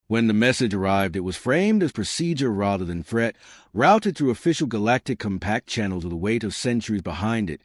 When the message arrived, it was framed as procedure rather than threat, routed through official galactic compact channels with the weight of centuries behind it,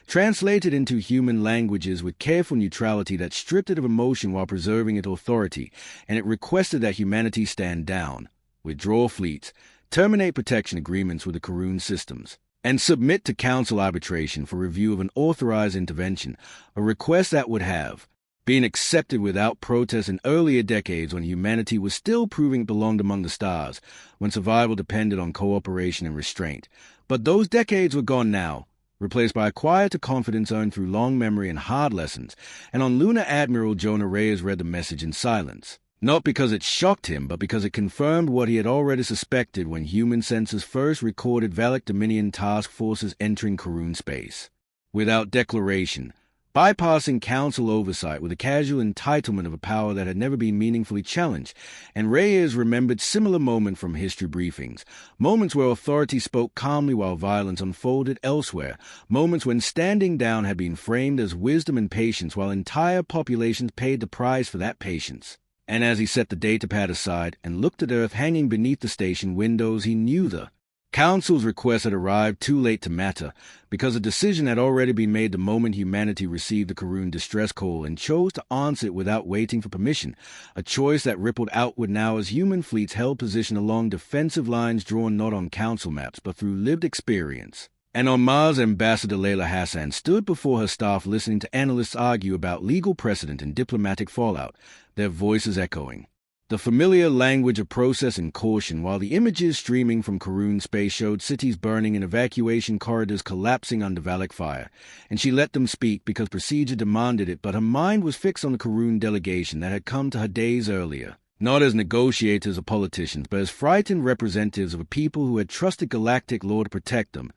translated into human languages with careful neutrality that stripped it of emotion while preserving its authority, and it requested that humanity stand down, withdraw fleets, terminate protection agreements with the Karun systems, and submit to council arbitration for review of an authorized intervention, a request that would have been accepted without protest in earlier decades when humanity was still proving it belonged among the stars, when survival depended on cooperation and restraint. But those decades were gone now, replaced by a quieter confidence earned through long memory and hard lessons, and on Lunar Admiral Jonah Reyes read the message in silence. Not because it shocked him, but because it confirmed what he had already suspected when human sensors first recorded Valak Dominion task forces entering Karun space. Without declaration, bypassing council oversight with a casual entitlement of a power that had never been meaningfully challenged, and Reyes remembered similar moments from history briefings, moments where authority spoke calmly while violence unfolded elsewhere, moments when standing down had been framed as wisdom and patience while entire populations paid the price for that patience. And as he set the datapad aside and looked at Earth hanging beneath the station windows, he knew the Council's request had arrived too late to matter, because a decision had already been made the moment humanity received the Karun distress call and chose to answer it without waiting for permission, a choice that rippled outward now as human fleets held position along defensive lines drawn not on council maps but through lived experience. And on Mars, Ambassador Layla Hassan stood before her staff listening to analysts argue about legal precedent and diplomatic fallout, their voices echoing the familiar language of process and caution, while the images streaming from Karun space showed cities burning and evacuation corridors collapsing under Valak fire, and she let them speak because procedure demanded it, but her mind was fixed on the Karun delegation that had come to her days earlier, not as negotiators or politicians, but as frightened representatives of a people who had trusted Galactic law to protect them,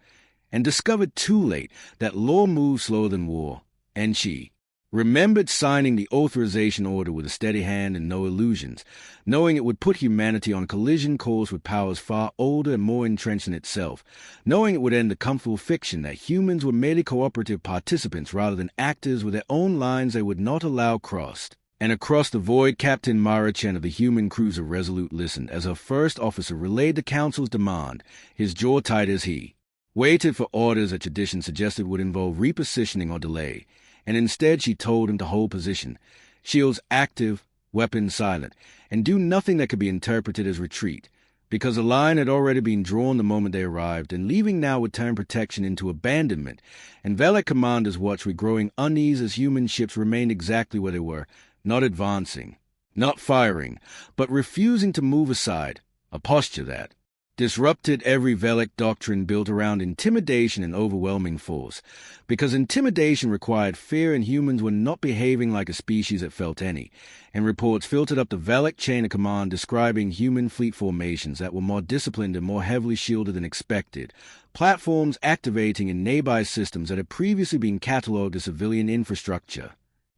and discovered too late that law moves slower than war, and she remembered signing the authorization order with a steady hand and no illusions, knowing it would put humanity on collision course with powers far older and more entrenched in itself, knowing it would end the comfortable fiction that humans were merely cooperative participants rather than actors with their own lines they would not allow crossed. And across the void, Captain Mara Chen of the human cruiser Resolute listened as her first officer relayed the Council's demand, his jaw tight as he waited for orders that tradition suggested would involve repositioning or delay, and instead she told him to hold position, shields active, weapons silent, and do nothing that could be interpreted as retreat, because a line had already been drawn the moment they arrived, and leaving now would turn protection into abandonment, and Valak commanders watched with growing unease as human ships remained exactly where they were, not advancing, not firing, but refusing to move aside, a posture that disrupted every Valak doctrine built around intimidation and overwhelming force, because intimidation required fear and humans were not behaving like a species that felt any, and reports filtered up the Valak chain of command describing human fleet formations that were more disciplined and more heavily shielded than expected, platforms activating in nearby systems that had previously been catalogued as civilian infrastructure,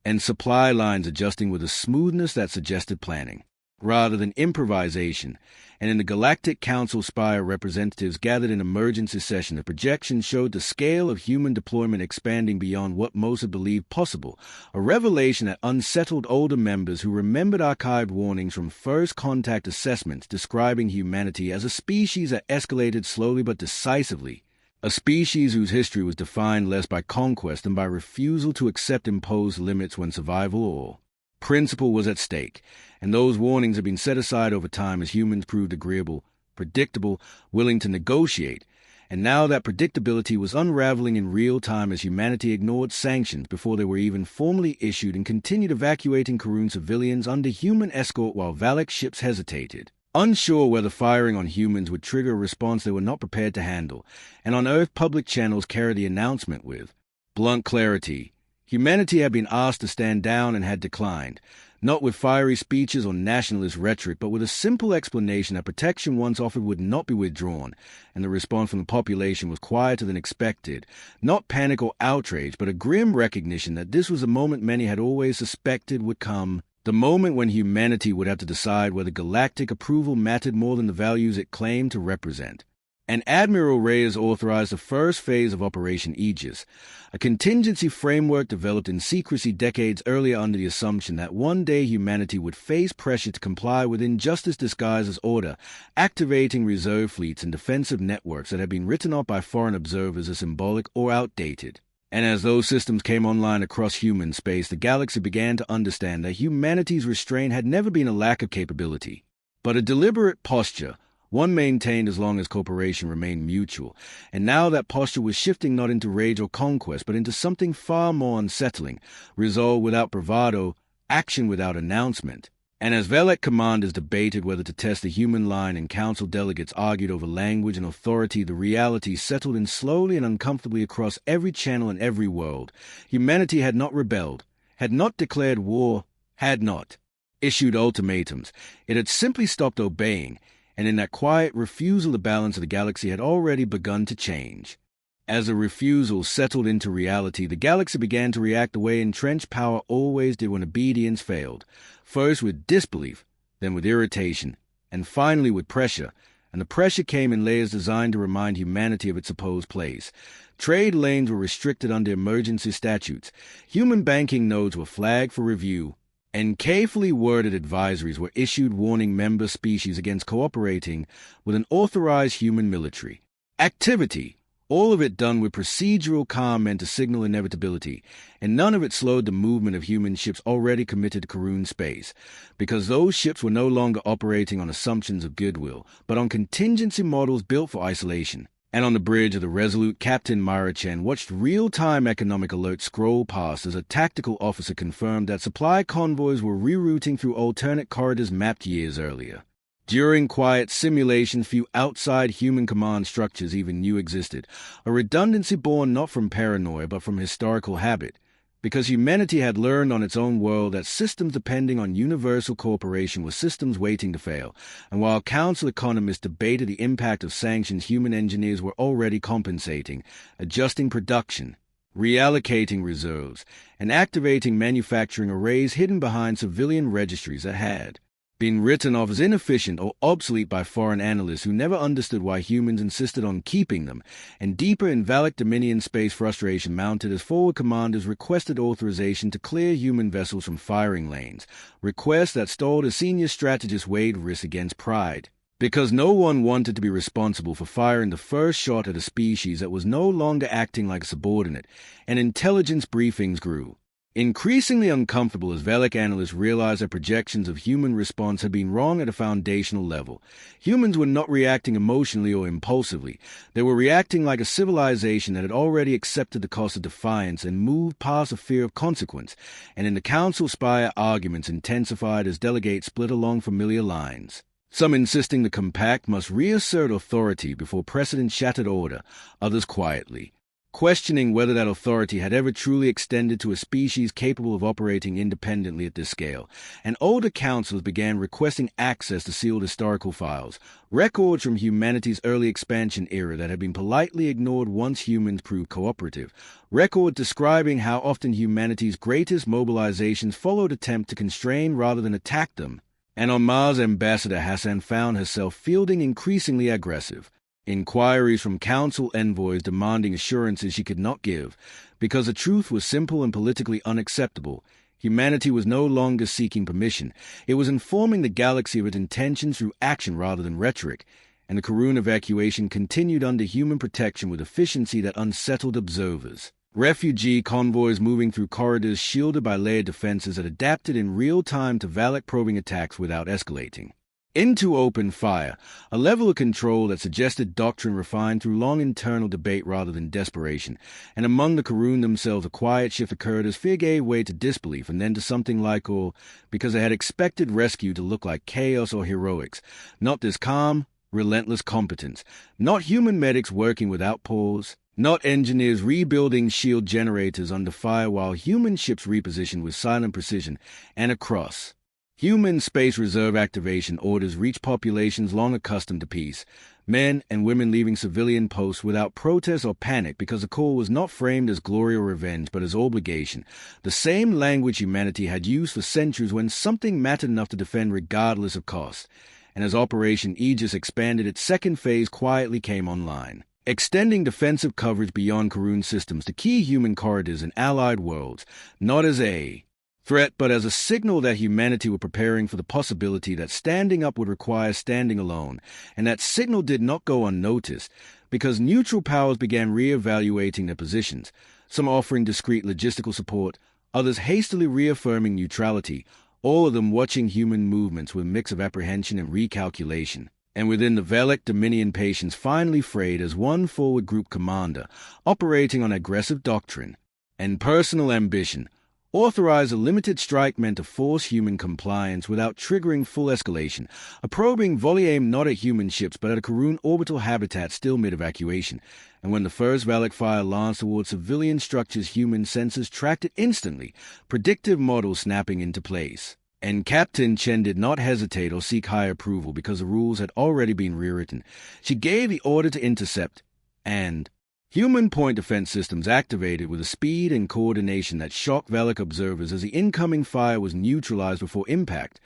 and supply lines adjusting with a smoothness that suggested planning rather than improvisation, and in the Galactic Council Spire representatives gathered in emergency session, the projections showed the scale of human deployment expanding beyond what most had believed possible, a revelation that unsettled older members who remembered archived warnings from first contact assessments describing humanity as a species that escalated slowly but decisively, a species whose history was defined less by conquest than by refusal to accept imposed limits when survival or principle was at stake, and those warnings had been set aside over time as humans proved agreeable, predictable, willing to negotiate, and now that predictability was unraveling in real time as humanity ignored sanctions before they were even formally issued and continued evacuating Karun civilians under human escort while Valak ships hesitated, unsure whether firing on humans would trigger a response they were not prepared to handle, and on Earth public channels carried the announcement with blunt clarity. Humanity had been asked to stand down and had declined, not with fiery speeches or nationalist rhetoric, but with a simple explanation that protection once offered would not be withdrawn, and the response from the population was quieter than expected, not panic or outrage, but a grim recognition that this was the moment many had always suspected would come, the moment when humanity would have to decide whether galactic approval mattered more than the values it claimed to represent. and Admiral Reyes authorized the first phase of Operation Aegis, a contingency framework developed in secrecy decades earlier under the assumption that one day humanity would face pressure to comply with injustice disguised as order, activating reserve fleets and defensive networks that had been written off by foreign observers as symbolic or outdated. And as those systems came online across human space, the galaxy began to understand that humanity's restraint had never been a lack of capability, but a deliberate posture, one maintained as long as cooperation remained mutual. And now that posture was shifting not into rage or conquest, but into something far more unsettling, resolve without bravado, action without announcement. And as Velek commanders debated whether to test the human line and council delegates argued over language and authority, the reality settled in slowly and uncomfortably across every channel and every world. Humanity had not rebelled, had not declared war, had not issued ultimatums. It had simply stopped obeying, and in that quiet refusal the balance of the galaxy had already begun to change. As the refusal settled into reality, the galaxy began to react the way entrenched power always did when obedience failed, first with disbelief, then with irritation, and finally with pressure. And the pressure came in layers designed to remind humanity of its supposed place. Trade lanes were restricted under emergency statutes, human banking nodes were flagged for review, and carefully worded advisories were issued warning member species against cooperating with an authorized human military activity. All of it done with procedural calm meant to signal inevitability, and none of it slowed the movement of human ships already committed to Karun space, because those ships were no longer operating on assumptions of goodwill, but on contingency models built for isolation. And on the bridge of the Resolute, Captain Myra Chen watched real-time economic alerts scroll past as a tactical officer confirmed that supply convoys were rerouting through alternate corridors mapped years earlier. During quiet simulations few outside human command structures even knew existed, a redundancy born not from paranoia but from historical habit, because humanity had learned on its own world that systems depending on universal cooperation were systems waiting to fail, and while council economists debated the impact of sanctions, human engineers were already compensating, adjusting production, reallocating reserves, and activating manufacturing arrays hidden behind civilian registries that had been written off as inefficient or obsolete by foreign analysts who never understood why humans insisted on keeping them, and deeper in Valak Dominion space frustration mounted as forward commanders requested authorization to clear human vessels from firing lanes, requests that stalled as senior strategists weighed risk against pride, because no one wanted to be responsible for firing the first shot at a species that was no longer acting like a subordinate, and intelligence briefings grew increasingly uncomfortable as Velek analysts realized that projections of human response had been wrong at a foundational level. Humans were not reacting emotionally or impulsively. They were reacting like a civilization that had already accepted the cost of defiance and moved past the fear of consequence, and in the council spire arguments intensified as delegates split along familiar lines. Some insisting the compact must reassert authority before precedent shattered order, others quietly questioning whether that authority had ever truly extended to a species capable of operating independently at this scale, and older councils began requesting access to sealed historical files, records from humanity's early expansion era that had been politely ignored once humans proved cooperative, records describing how often humanity's greatest mobilizations followed attempts to constrain rather than attack them. And on Mars, Ambassador Hassan found herself fielding increasingly aggressive inquiries from council envoys demanding assurances she could not give, because the truth was simple and politically unacceptable. Humanity was no longer seeking permission. It was informing the galaxy of its intentions through action rather than rhetoric, and the Karun evacuation continued under human protection with efficiency that unsettled observers. Refugee convoys moving through corridors shielded by layered defenses that adapted in real time to Valak probing attacks without escalating into open fire, a level of control that suggested doctrine refined through long internal debate rather than desperation. And among the Karun themselves, a quiet shift occurred as fear gave way to disbelief and then to something like awe, because they had expected rescue to look like chaos or heroics, not this calm, relentless competence, not human medics working without pause, not engineers rebuilding shield generators under fire while human ships repositioned with silent precision. And across human space reserve activation orders reached populations long accustomed to peace, men and women leaving civilian posts without protest or panic because the call was not framed as glory or revenge but as obligation, the same language humanity had used for centuries when something mattered enough to defend regardless of cost. and as Operation Aegis expanded, its second phase quietly came online, extending defensive coverage beyond Karun systems to key human corridors and allied worlds, not as a threat but as a signal that humanity were preparing for the possibility that standing up would require standing alone, and that signal did not go unnoticed, because neutral powers began re-evaluating their positions, some offering discreet logistical support, others hastily reaffirming neutrality, all of them watching human movements with a mix of apprehension and recalculation. And within the Velek, Dominion patience finally frayed as one forward group commander, operating on aggressive doctrine and personal ambition, authorized a limited strike meant to force human compliance without triggering full escalation, a probing volley aimed not at human ships but at a Karun orbital habitat still mid-evacuation, and when the first Valak fire launched towards civilian structures, human sensors tracked it instantly, predictive models snapping into place. And Captain Chen did not hesitate or seek high approval because the rules had already been rewritten. She gave the order to intercept, and human point defense systems activated with a speed and coordination that shocked Valak observers as the incoming fire was neutralized before impact,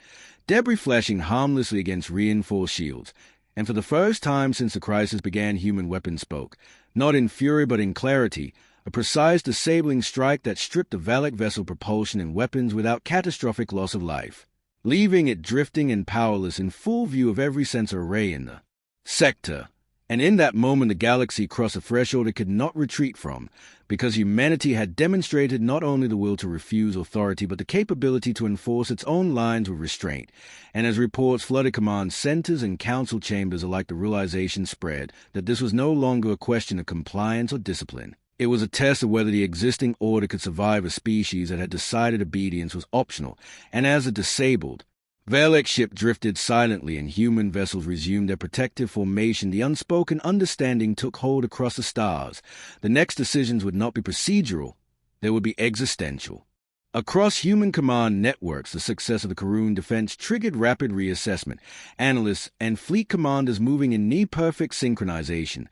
debris flashing harmlessly against reinforced shields. And for the first time since the crisis began, human weapons spoke, not in fury but in clarity, a precise disabling strike that stripped the Valak vessel propulsion and weapons without catastrophic loss of life, leaving it drifting and powerless in full view of every sensor array in the sector. And in that moment the galaxy crossed a threshold it could not retreat from, because humanity had demonstrated not only the will to refuse authority but the capability to enforce its own lines with restraint. And as reports flooded command centers and council chambers alike, the realization spread that this was no longer a question of compliance or discipline. It was a test of whether the existing order could survive a species that had decided obedience was optional, and as a disabled Valak ship drifted silently and human vessels resumed their protective formation, the unspoken understanding took hold across the stars. The next decisions would not be procedural, they would be existential. Across human command networks, the success of the Karun defense triggered rapid reassessment, analysts and fleet commanders moving in near-perfect synchronization,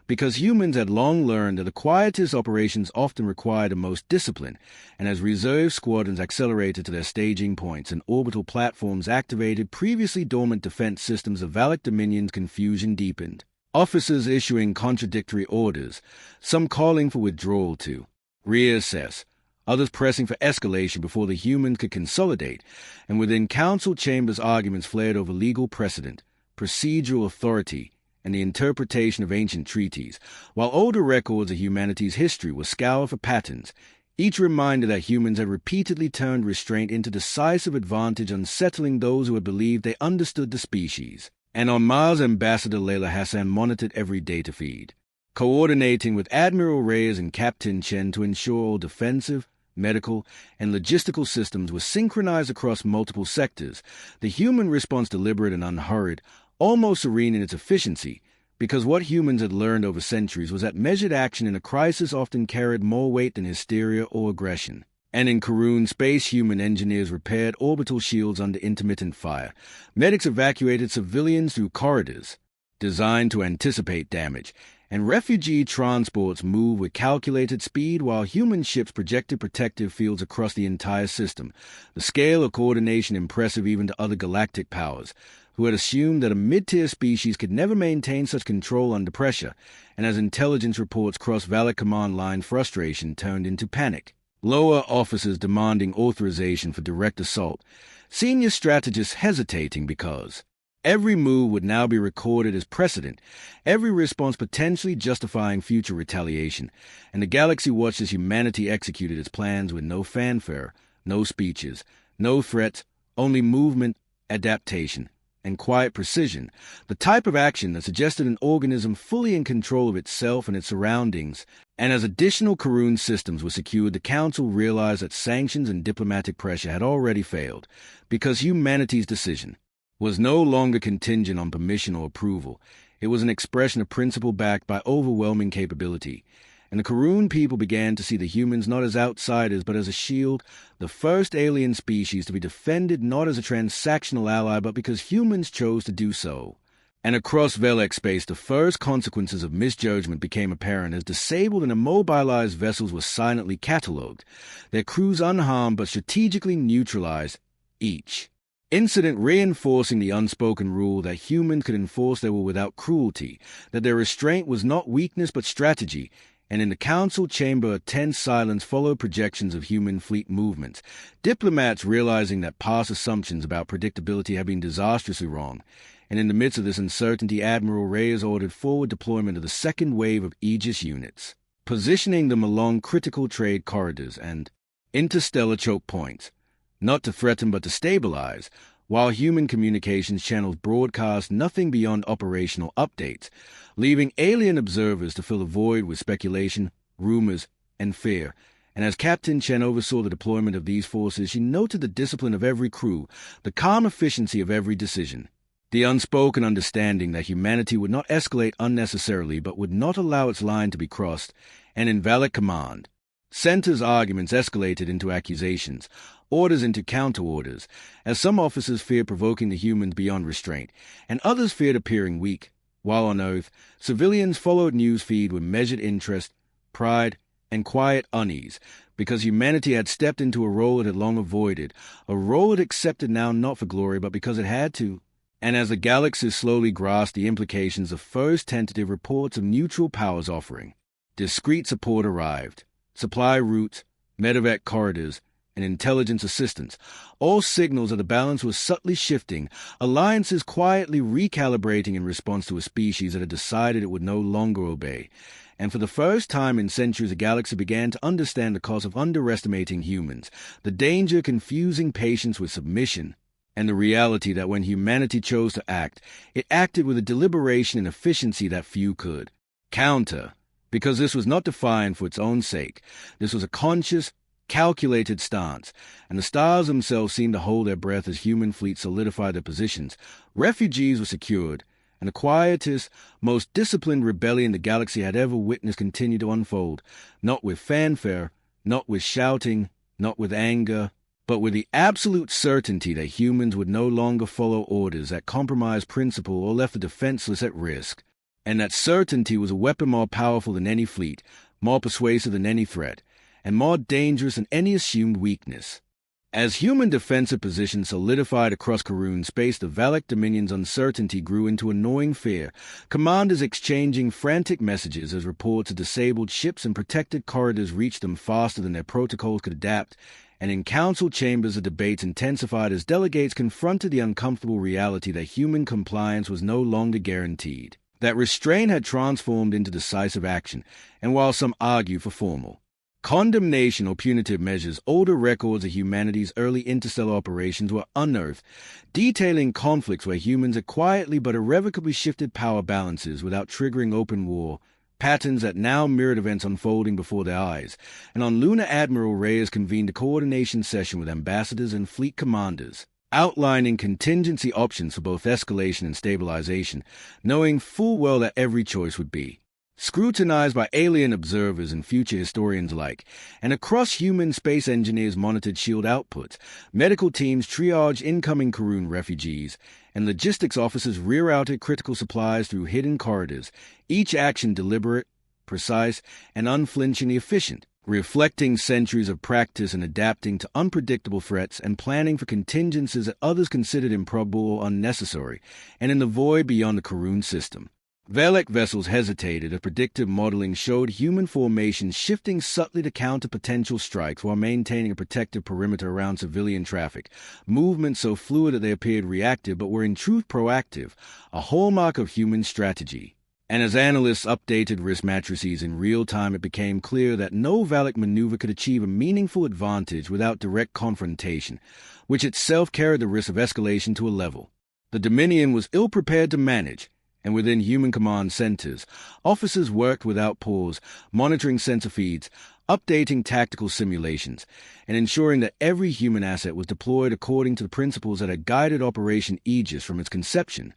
because humans had long learned that the quietest operations often require the most discipline, and as reserve squadrons accelerated to their staging points and orbital platforms activated previously dormant defense systems, of Valak Dominion's confusion deepened. Officers issuing contradictory orders, some calling for withdrawal to reassess, others pressing for escalation before the humans could consolidate, and within council chambers arguments flared over legal precedent, procedural authority, and the interpretation of ancient treaties, while older records of humanity's history were scoured for patterns, each reminder that humans had repeatedly turned restraint into decisive advantage, unsettling those who had believed they understood the species. And on Mars, Ambassador Layla Hassan monitored every data feed, coordinating with Admiral Reyes and Captain Chen to ensure all defensive, medical, and logistical systems were synchronized across multiple sectors, the human response deliberate and unhurried, almost serene in its efficiency, because what humans had learned over centuries was that measured action in a crisis often carried more weight than hysteria or aggression. And in Karun space, human engineers repaired orbital shields under intermittent fire. Medics evacuated civilians through corridors designed to anticipate damage, and refugee transports moved with calculated speed while human ships projected protective fields across the entire system, the scale of coordination impressive even to other galactic powers, who had assumed that a mid-tier species could never maintain such control under pressure, and as intelligence reports crossed Valak command line, frustration turned into panic. Lower officers demanding authorization for direct assault, senior strategists hesitating because every move would now be recorded as precedent, every response potentially justifying future retaliation, and the galaxy watched as humanity executed its plans with no fanfare, no speeches, no threats, only movement, adaptation, and quiet precision, the type of action that suggested an organism fully in control of itself and its surroundings. And as additional Karun systems were secured, the Council realized that sanctions and diplomatic pressure had already failed, because humanity's decision was no longer contingent on permission or approval. It was an expression of principle backed by overwhelming capability. And the Karun people began to see the humans not as outsiders but as a shield, the first alien species to be defended not as a transactional ally but because humans chose to do so. And across Velek space, the first consequences of misjudgment became apparent as disabled and immobilized vessels were silently catalogued, their crews unharmed but strategically neutralized, each incident reinforcing the unspoken rule that humans could enforce their will without cruelty, that their restraint was not weakness but strategy, and in the council chamber a tense silence followed projections of human fleet movements, diplomats realizing that past assumptions about predictability had been disastrously wrong. And in the midst of this uncertainty, Admiral Reyes ordered forward deployment of the second wave of Aegis units, positioning them along critical trade corridors and interstellar choke points, not to threaten but to stabilize, while human communications channels broadcast nothing beyond operational updates, leaving alien observers to fill the void with speculation, rumors, and fear. And as Captain Chen oversaw the deployment of these forces, she noted the discipline of every crew, the calm efficiency of every decision, the unspoken understanding that humanity would not escalate unnecessarily but would not allow its line to be crossed. And in Valak command, Center's arguments escalated into accusations, orders into counter-orders, as some officers feared provoking the humans beyond restraint, and others feared appearing weak, while on Earth, civilians followed news feed with measured interest, pride, and quiet unease, because humanity had stepped into a role it had long avoided, a role it accepted now not for glory but because it had to. And as the galaxy slowly grasped the implications of first tentative reports of neutral powers offering, discreet support arrived, supply routes, medevac corridors, and intelligence assistance, all signals that the balance was subtly shifting, alliances quietly recalibrating in response to a species that had decided it would no longer obey. And for the first time in centuries, the galaxy began to understand the cost of underestimating humans, the danger confusing patience with submission, and the reality that when humanity chose to act, it acted with a deliberation and efficiency that few could counter, because this was not defined for its own sake. This was a conscious, calculated stance, and the stars themselves seemed to hold their breath as human fleets solidified their positions. Refugees were secured, and the quietest, most disciplined rebellion the galaxy had ever witnessed continued to unfold, not with fanfare, not with shouting, not with anger, but with the absolute certainty that humans would no longer follow orders that compromised principle or left the defenseless at risk. And that certainty was a weapon more powerful than any fleet, more persuasive than any threat, and more dangerous than any assumed weakness. As human defensive positions solidified across Karun space, the Valak Dominion's uncertainty grew into annoying fear, commanders exchanging frantic messages as reports of disabled ships and protected corridors reached them faster than their protocols could adapt, and in council chambers the debates intensified as delegates confronted the uncomfortable reality that human compliance was no longer guaranteed, that restraint had transformed into decisive action, and while some argue for formal condemnation or punitive measures, older records of humanity's early interstellar operations were unearthed, detailing conflicts where humans had quietly but irrevocably shifted power balances without triggering open war, patterns that now mirrored events unfolding before their eyes. And on Lunar Admiral Reyes convened a coordination session with ambassadors and fleet commanders, outlining contingency options for both escalation and stabilization, knowing full well that every choice would be scrutinized by alien observers and future historians alike, and across human space engineers monitored shield outputs, medical teams triaged incoming Karun refugees, and logistics officers rerouted critical supplies through hidden corridors, each action deliberate, precise, and unflinchingly efficient, reflecting centuries of practice in adapting to unpredictable threats and planning for contingencies that others considered improbable or unnecessary, and in the void beyond the Karun system. Valak vessels hesitated as predictive modeling showed human formations shifting subtly to counter potential strikes while maintaining a protective perimeter around civilian traffic, movements so fluid that they appeared reactive but were in truth proactive, a hallmark of human strategy. And as analysts updated risk matrices in real time, it became clear that no Valak maneuver could achieve a meaningful advantage without direct confrontation, which itself carried the risk of escalation to a level the Dominion was ill-prepared to manage. And within human command centers, officers worked without pause, monitoring sensor feeds, updating tactical simulations, and ensuring that every human asset was deployed according to the principles that had guided Operation Aegis from its conception: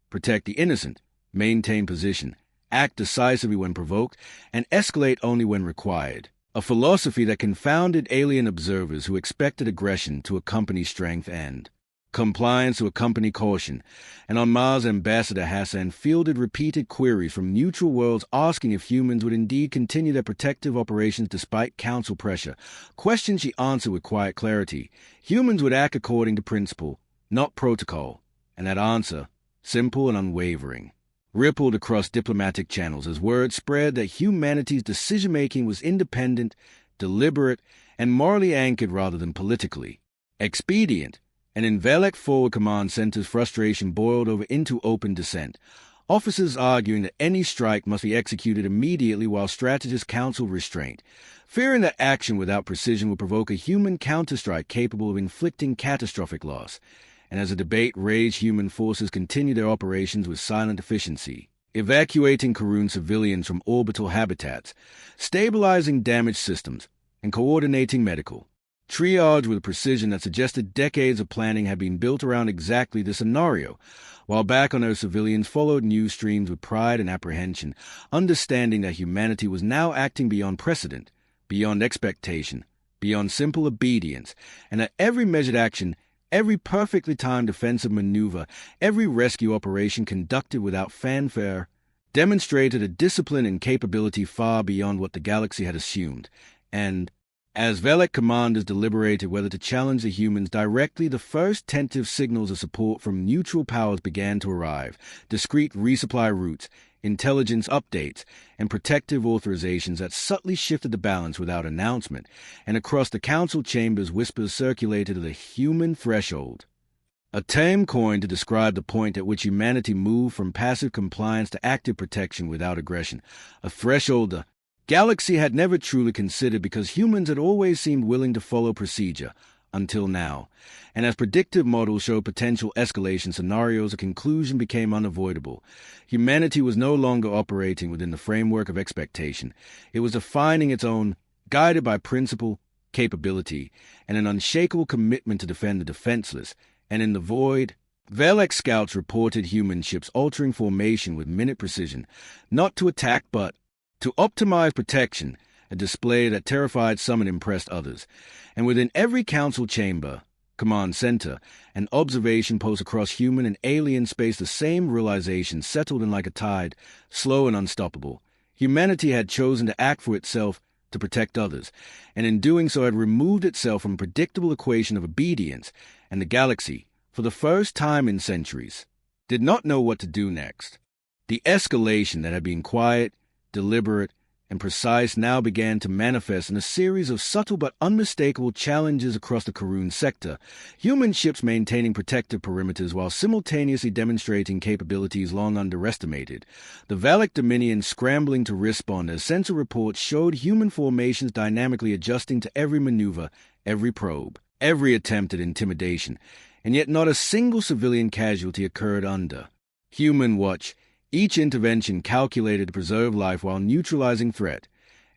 protect the innocent, maintain position, act decisively when provoked, and escalate only when required. A philosophy that confounded alien observers who expected aggression to accompany strength and compliance to accompany caution. And on Mars, Ambassador Hassan fielded repeated queries from neutral worlds asking if humans would indeed continue their protective operations despite council pressure. Questions she answered with quiet clarity. Humans would act according to principle, not protocol, and that answer, simple and unwavering, rippled across diplomatic channels as word spread that humanity's decision-making was independent, deliberate, and morally anchored rather than politically expedient. And in Velek Forward Command Center's frustration boiled over into open dissent, officers arguing that any strike must be executed immediately while strategists counseled restraint, fearing that action without precision would provoke a human counterstrike capable of inflicting catastrophic loss. And as the debate raged, human forces continued their operations with silent efficiency, evacuating Karun civilians from orbital habitats, stabilizing damaged systems, and coordinating medical triage with a precision that suggested decades of planning had been built around exactly this scenario, while back on Earth civilians followed news streams with pride and apprehension, understanding that humanity was now acting beyond precedent, beyond expectation, beyond simple obedience, and that every measured action, every perfectly timed defensive maneuver, every rescue operation conducted without fanfare, demonstrated a discipline and capability far beyond what the galaxy had assumed. And as Velek commanders deliberated whether to challenge the humans directly, the first tentative signals of support from neutral powers began to arrive. Discrete resupply routes, intelligence updates, and protective authorizations that subtly shifted the balance without announcement, and across the council chambers whispers circulated of the human threshold, a term coined to describe the point at which humanity moved from passive compliance to active protection without aggression, a threshold the Galaxy had never truly considered because humans had always seemed willing to follow procedure, until now. And as predictive models showed potential escalation scenarios, a conclusion became unavoidable. Humanity was no longer operating within the framework of expectation. It was defining its own, guided by principle, capability, and an unshakable commitment to defend the defenseless. And in the void, Velek scouts reported human ships altering formation with minute precision, not to attack but to optimize protection, a display that terrified some and impressed others. And within every council chamber, command center, and observation post across human and alien space, the same realization settled in like a tide, slow and unstoppable. Humanity had chosen to act for itself to protect others, and in doing so had removed itself from a predictable equation of obedience, and the galaxy, for the first time in centuries, did not know what to do next. The escalation that had been quiet, deliberate, and precise now began to manifest in a series of subtle but unmistakable challenges across the Karun sector, human ships maintaining protective perimeters while simultaneously demonstrating capabilities long underestimated, the Valak Dominion scrambling to respond as sensor reports showed human formations dynamically adjusting to every maneuver, every probe, every attempt at intimidation, and yet not a single civilian casualty occurred under human watch, each intervention calculated to preserve life while neutralizing threat,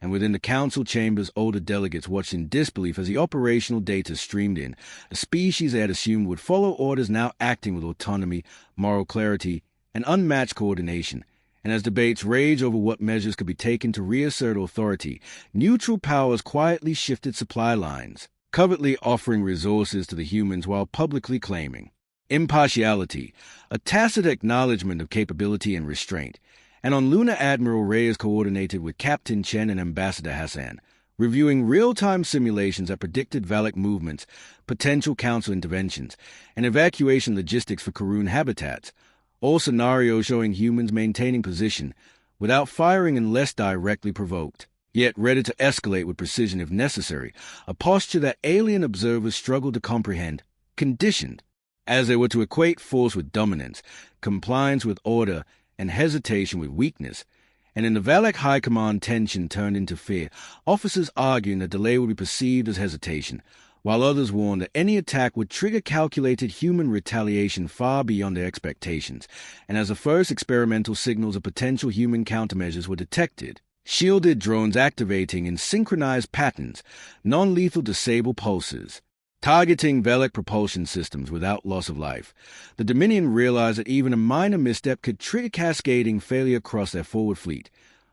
and within the council chambers older delegates watched in disbelief as the operational data streamed in, a species they had assumed would follow orders now acting with autonomy, moral clarity, and unmatched coordination. And as debates raged over what measures could be taken to reassert authority, neutral powers quietly shifted supply lines, covertly offering resources to the humans while publicly claiming impartiality, a tacit acknowledgement of capability and restraint. And on Lunar Admiral Reyes coordinated with Captain Chen and Ambassador Hassan, reviewing real-time simulations that predicted Valak movements, potential council interventions, and evacuation logistics for Karun habitats, all scenarios showing humans maintaining position without firing unless directly provoked, yet ready to escalate with precision if necessary, a posture that alien observers struggled to comprehend, conditioned, as they were to equate force with dominance, compliance with order, and hesitation with weakness. And in the Valak High Command, tension turned into fear, officers arguing that delay would be perceived as hesitation, while others warned that any attack would trigger calculated human retaliation far beyond their expectations. And as the first experimental signals of potential human countermeasures were detected, shielded drones activating in synchronized patterns, non-lethal disable pulses, targeting Velek propulsion systems without loss of life, the Dominion realized that even a minor misstep could trigger cascading failure across their forward fleet,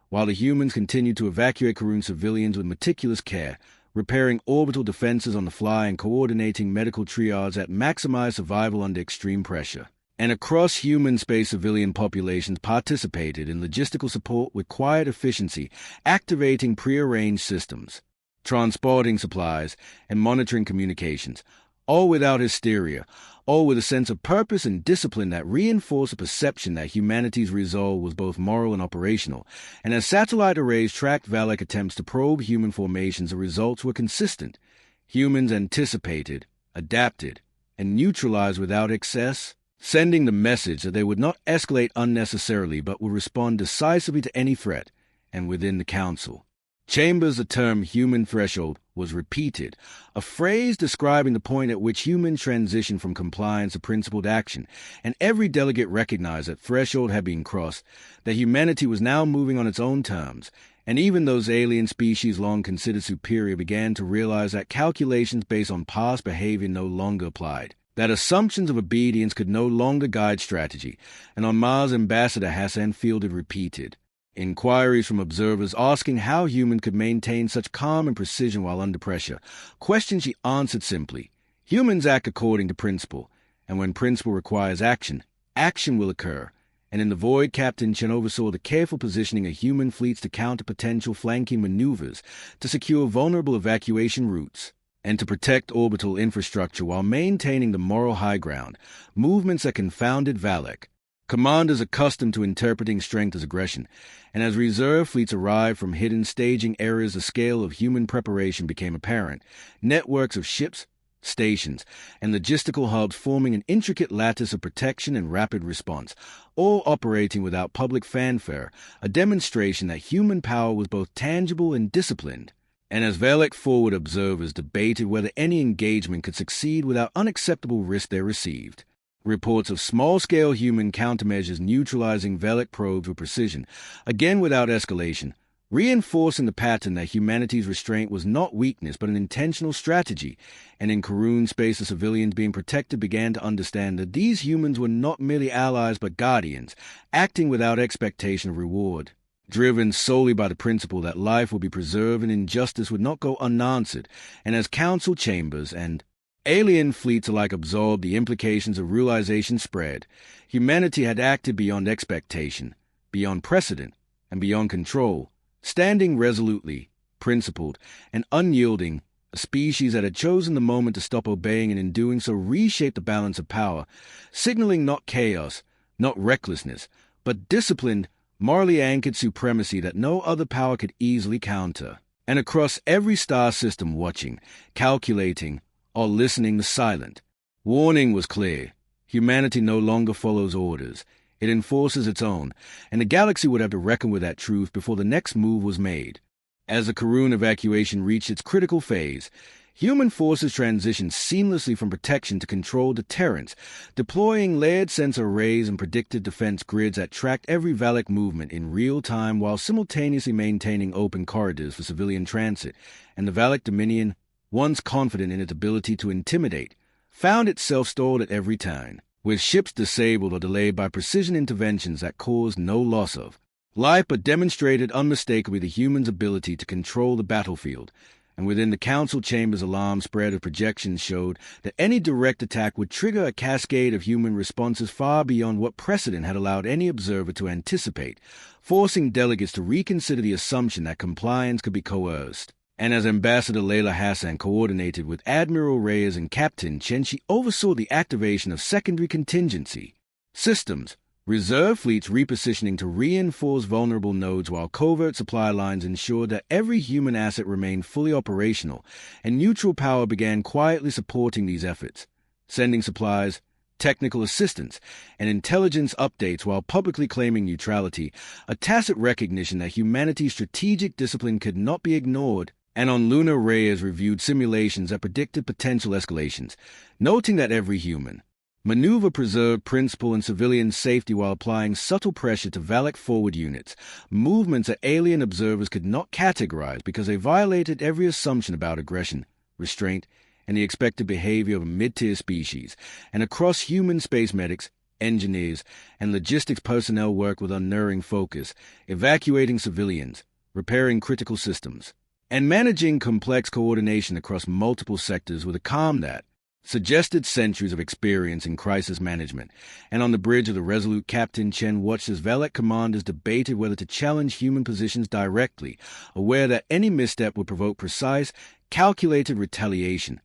while the humans continued to evacuate Karun civilians with meticulous care, repairing orbital defenses on the fly and coordinating medical triage that maximized survival under extreme pressure. And across human space, civilian populations participated in logistical support with quiet efficiency, activating prearranged systems, transporting supplies, and monitoring communications, all without hysteria, all with a sense of purpose and discipline that reinforced a perception that humanity's resolve was both moral and operational. And as satellite arrays tracked Valak attempts to probe human formations, the results were consistent. Humans anticipated, adapted, and neutralized without excess, sending the message that they would not escalate unnecessarily but would respond decisively to any threat. And within the Council chambers, the term human threshold was repeated, a phrase describing the point at which humans transition from compliance to principled action, and every delegate recognized that threshold had been crossed, that humanity was now moving on its own terms, and even those alien species long considered superior began to realize that calculations based on past behavior no longer applied, that assumptions of obedience could no longer guide strategy, and on Mars, Ambassador Hassan fielded repeated inquiries from observers asking how humans could maintain such calm and precision while under pressure. Questions she answered simply. Humans act according to principle, and when principle requires action, action will occur. And in the void, Captain Chen oversaw the careful positioning of human fleets to counter potential flanking maneuvers, to secure vulnerable evacuation routes, and to protect orbital infrastructure while maintaining the moral high ground, movements that confounded Valak. Commanders accustomed to interpreting strength as aggression, and as reserve fleets arrived from hidden staging areas, the scale of human preparation became apparent. Networks of ships, stations, and logistical hubs forming an intricate lattice of protection and rapid response, all operating without public fanfare, a demonstration that human power was both tangible and disciplined. And as Valak forward observers debated whether any engagement could succeed without unacceptable risk, they received reports of small-scale human countermeasures neutralizing Valak probes with precision, again without escalation, reinforcing the pattern that humanity's restraint was not weakness but an intentional strategy. And in Karun space, the civilians being protected began to understand that these humans were not merely allies but guardians, acting without expectation of reward, driven solely by the principle that life would be preserved and injustice would not go unanswered. And as council chambers and alien fleets alike absorbed the implications of realization spread, humanity had acted beyond expectation, beyond precedent, and beyond control, standing resolutely, principled, and unyielding, a species that had chosen the moment to stop obeying and in doing so reshaped the balance of power, signaling not chaos, not recklessness, but disciplined, morally anchored supremacy that no other power could easily counter. And across every star system, watching, calculating, or listening, the silent warning was clear. Humanity no longer follows orders. It enforces its own, and the galaxy would have to reckon with that truth before the next move was made. As the Karun evacuation reached its critical phase, human forces transitioned seamlessly from protection to controlled deterrence, deploying layered sensor arrays and predictive defense grids that tracked every Valak movement in real time while simultaneously maintaining open corridors for civilian transit. And the Valak Dominion, once confident in its ability to intimidate, found itself stalled at every turn, with ships disabled or delayed by precision interventions that caused no loss of life but demonstrated unmistakably the human's ability to control the battlefield. And within the council chambers, alarm spread of projections showed that any direct attack would trigger a cascade of human responses far beyond what precedent had allowed any observer to anticipate, forcing delegates to reconsider the assumption that compliance could be coerced. And as Ambassador Layla Hassan coordinated with Admiral Reyes and Captain Chen, she oversaw the activation of secondary contingency systems, reserve fleets repositioning to reinforce vulnerable nodes while covert supply lines ensured that every human asset remained fully operational, and neutral power began quietly supporting these efforts, sending supplies, technical assistance, and intelligence updates while publicly claiming neutrality, a tacit recognition that humanity's strategic discipline could not be ignored. And on Luna, Reyes reviewed simulations that predicted potential escalations, noting that every human maneuver preserved principle and civilian safety while applying subtle pressure to Valak forward units, movements that alien observers could not categorize because they violated every assumption about aggression, restraint, and the expected behavior of a mid-tier species. And across human space medics, engineers, and logistics personnel worked with unerring focus, evacuating civilians, repairing critical systems, and managing complex coordination across multiple sectors with a calm that suggested centuries of experience in crisis management. And on the bridge of the Resolute, Captain Chen watched as Valak commanders debated whether to challenge human positions directly, aware that any misstep would provoke precise, calculated retaliation.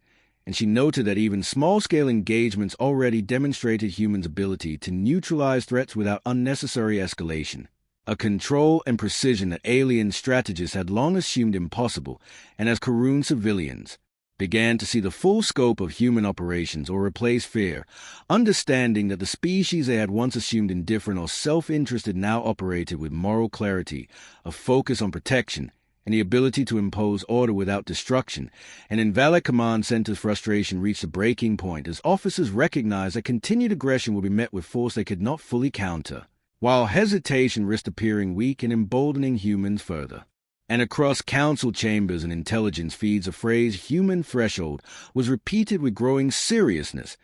and she noted that even small-scale engagements already demonstrated humans' ability to neutralize threats without unnecessary escalation. A control and precision that alien strategists had long assumed impossible, and as Karun civilians began to see the full scope of human operations or replace fear, understanding that the species they had once assumed indifferent or self-interested now operated with moral clarity, a focus on protection, and the ability to impose order without destruction, and in Valak Command Center's frustration reached a breaking point as officers recognized that continued aggression would be met with force they could not fully counter, while hesitation risked appearing weak and emboldening humans further. And across council chambers and intelligence feeds, a phrase "human threshold" was repeated with growing seriousness,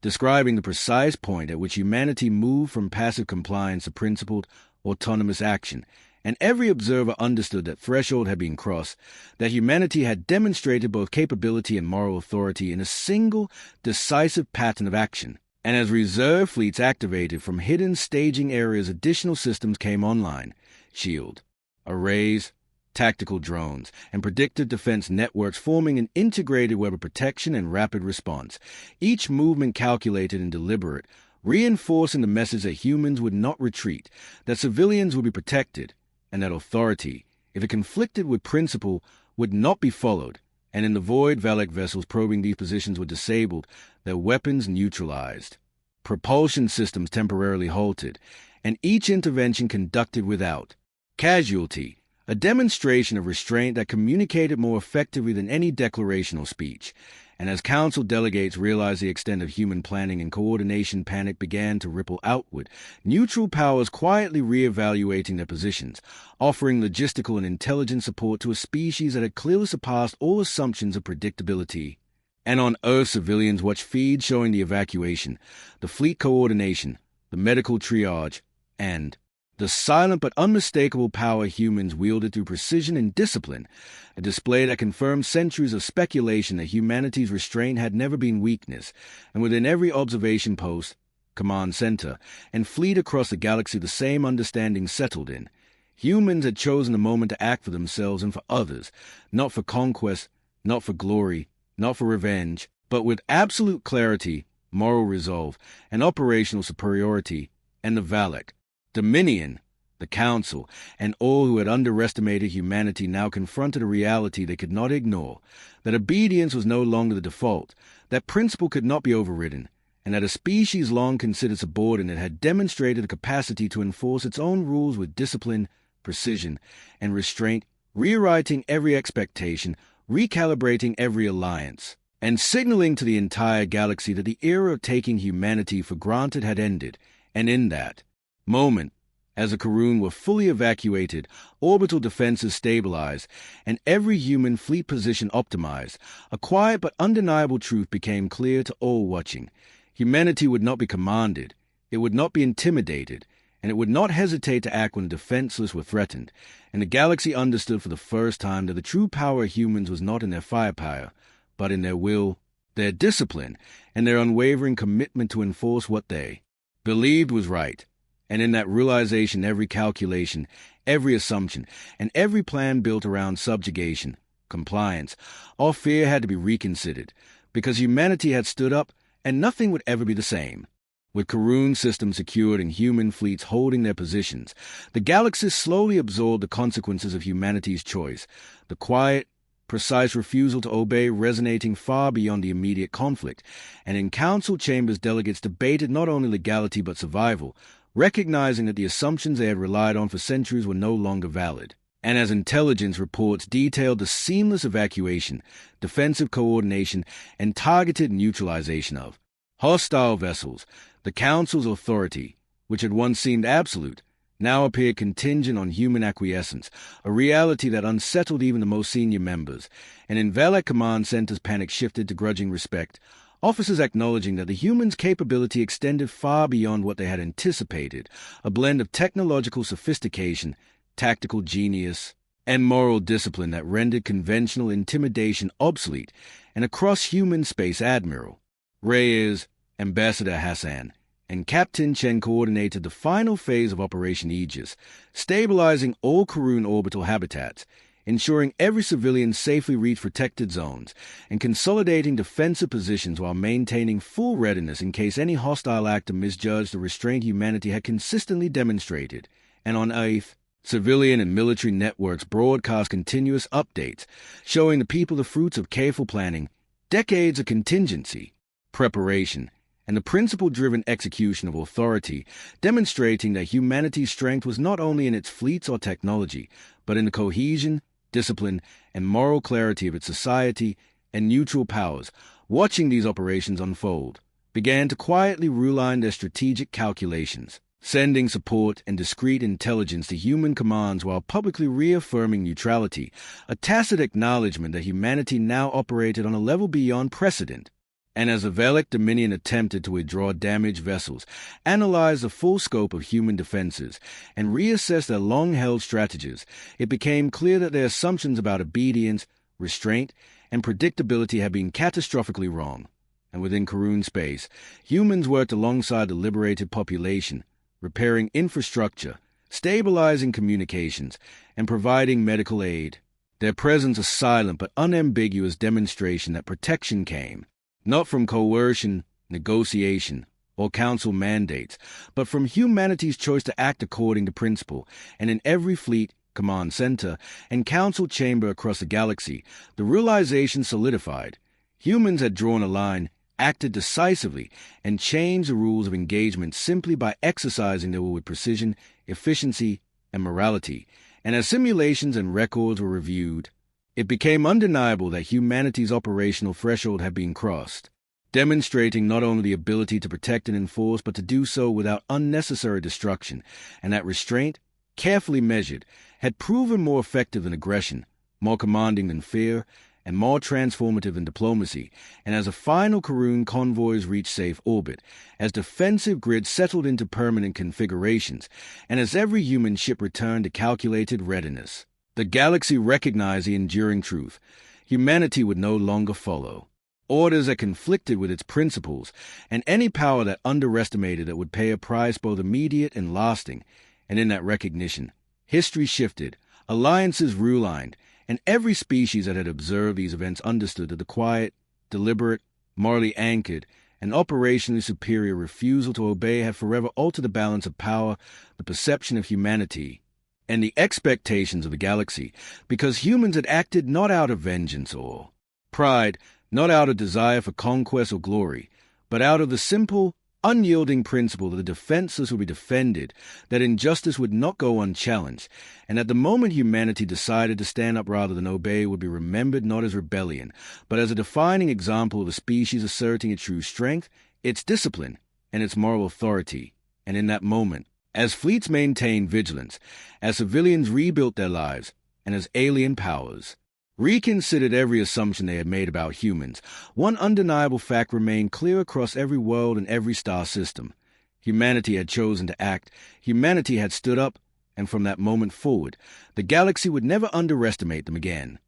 describing the precise point at which humanity moved from passive compliance to principled, autonomous action. And every observer understood that threshold had been crossed, that humanity had demonstrated both capability and moral authority in a single, decisive pattern of action. And as reserve fleets activated from hidden staging areas, additional systems came online: shield, arrays, tactical drones, and predictive defense networks forming an integrated web of protection and rapid response, each movement calculated and deliberate, reinforcing the message that humans would not retreat, that civilians would be protected, and that authority, if it conflicted with principle, would not be followed. And in the void, Valak vessels probing these positions were disabled, their weapons neutralized, propulsion systems temporarily halted, and each intervention conducted without casualty, a demonstration of restraint that communicated more effectively than any declaration or speech. And as council delegates realized the extent of human planning and coordination, panic began to ripple outward, neutral powers quietly re-evaluating their positions, offering logistical and intelligence support to a species that had clearly surpassed all assumptions of predictability. And on Earth, civilians watched feeds showing the evacuation, the fleet coordination, the medical triage, and the silent but unmistakable power humans wielded through precision and discipline, a display that confirmed centuries of speculation that humanity's restraint had never been weakness. And within every observation post, command center, and fleet across the galaxy, the same understanding settled in. Humans had chosen the moment to act for themselves and for others, not for conquest, not for glory, not for revenge, but with absolute clarity, moral resolve, and operational superiority. And the Valak, Dominion, the Council, and all who had underestimated humanity now confronted a reality they could not ignore, that obedience was no longer the default, that principle could not be overridden, and that a species long considered subordinate had demonstrated the capacity to enforce its own rules with discipline, precision, and restraint, rewriting every expectation, recalibrating every alliance, and signaling to the entire galaxy that the era of taking humanity for granted had ended. And in that moment, as the Karun were fully evacuated, orbital defenses stabilized, and every human fleet position optimized, a quiet but undeniable truth became clear to all watching. Humanity would not be commanded, it would not be intimidated, and it would not hesitate to act when the defenseless were threatened. And the galaxy understood for the first time that the true power of humans was not in their firepower, but in their will, their discipline, and their unwavering commitment to enforce what they believed was right. And in that realization, every calculation, every assumption, and every plan built around subjugation, compliance, or fear had to be reconsidered, because humanity had stood up, and nothing would ever be the same. With Karun systems secured and human fleets holding their positions, the galaxy slowly absorbed the consequences of humanity's choice, the quiet, precise refusal to obey resonating far beyond the immediate conflict. And in council chambers, delegates debated not only legality but survival, recognizing that the assumptions they had relied on for centuries were no longer valid. And as intelligence reports detailed the seamless evacuation, defensive coordination, and targeted neutralization of hostile vessels, the Council's authority, which had once seemed absolute, now appeared contingent on human acquiescence, a reality that unsettled even the most senior members. And in Valak Command Center's panic shifted to grudging respect, officers acknowledging that the humans' capability extended far beyond what they had anticipated, a blend of technological sophistication, tactical genius, and moral discipline that rendered conventional intimidation obsolete. And across human space, Admiral Reyes, Ambassador Hassan, and Captain Chen coordinated the final phase of Operation Aegis, stabilizing all Karun orbital habitats. ensuring every civilian safely reached protected zones, and consolidating defensive positions while maintaining full readiness in case any hostile actor misjudged the restraint humanity had consistently demonstrated. And on Earth, civilian and military networks broadcast continuous updates, showing the people the fruits of careful planning, decades of contingency, preparation, and the principle-driven execution of authority, demonstrating that humanity's strength was not only in its fleets or technology, but in the cohesion, discipline, and moral clarity of its society. And neutral powers, watching these operations unfold, began to quietly realign their strategic calculations, sending support and discreet intelligence to human commands while publicly reaffirming neutrality, a tacit acknowledgement that humanity now operated on a level beyond precedent. And as the Galactic Dominion attempted to withdraw damaged vessels, analyze the full scope of human defenses, and reassess their long-held strategies, it became clear that their assumptions about obedience, restraint, and predictability had been catastrophically wrong. And within Karun space, humans worked alongside the liberated population, repairing infrastructure, stabilizing communications, and providing medical aid. Their presence a silent but unambiguous demonstration that protection came, not from coercion, negotiation, or council mandates, but from humanity's choice to act according to principle. And in every fleet, command center, and council chamber across the galaxy, the realization solidified. Humans had drawn a line, acted decisively, and changed the rules of engagement simply by exercising their will with precision, efficiency, and morality. And as simulations and records were reviewed, it became undeniable that humanity's operational threshold had been crossed, demonstrating not only the ability to protect and enforce, but to do so without unnecessary destruction, and that restraint, carefully measured, had proven more effective than aggression, more commanding than fear, and more transformative than diplomacy. And as the final Karun convoys reached safe orbit, as defensive grids settled into permanent configurations, and as every human ship returned to calculated readiness, the galaxy recognized the enduring truth: humanity would no longer follow orders that conflicted with its principles, and any power that underestimated it would pay a price both immediate and lasting. And in that recognition, history shifted, alliances realigned, and every species that had observed these events understood that the quiet, deliberate, morally anchored, and operationally superior refusal to obey had forever altered the balance of power, the perception of humanity, and the expectations of the galaxy, because humans had acted not out of vengeance or pride, not out of desire for conquest or glory, but out of the simple, unyielding principle that the defenseless would be defended, that injustice would not go unchallenged, and that the moment humanity decided to stand up rather than obey would be remembered not as rebellion, but as a defining example of a species asserting its true strength, its discipline, and its moral authority. And in that moment, as fleets maintained vigilance, as civilians rebuilt their lives, and as alien powers reconsidered every assumption they had made about humans, one undeniable fact remained clear across every world and every star system. Humanity had chosen to act, humanity had stood up, and from that moment forward, the galaxy would never underestimate them again.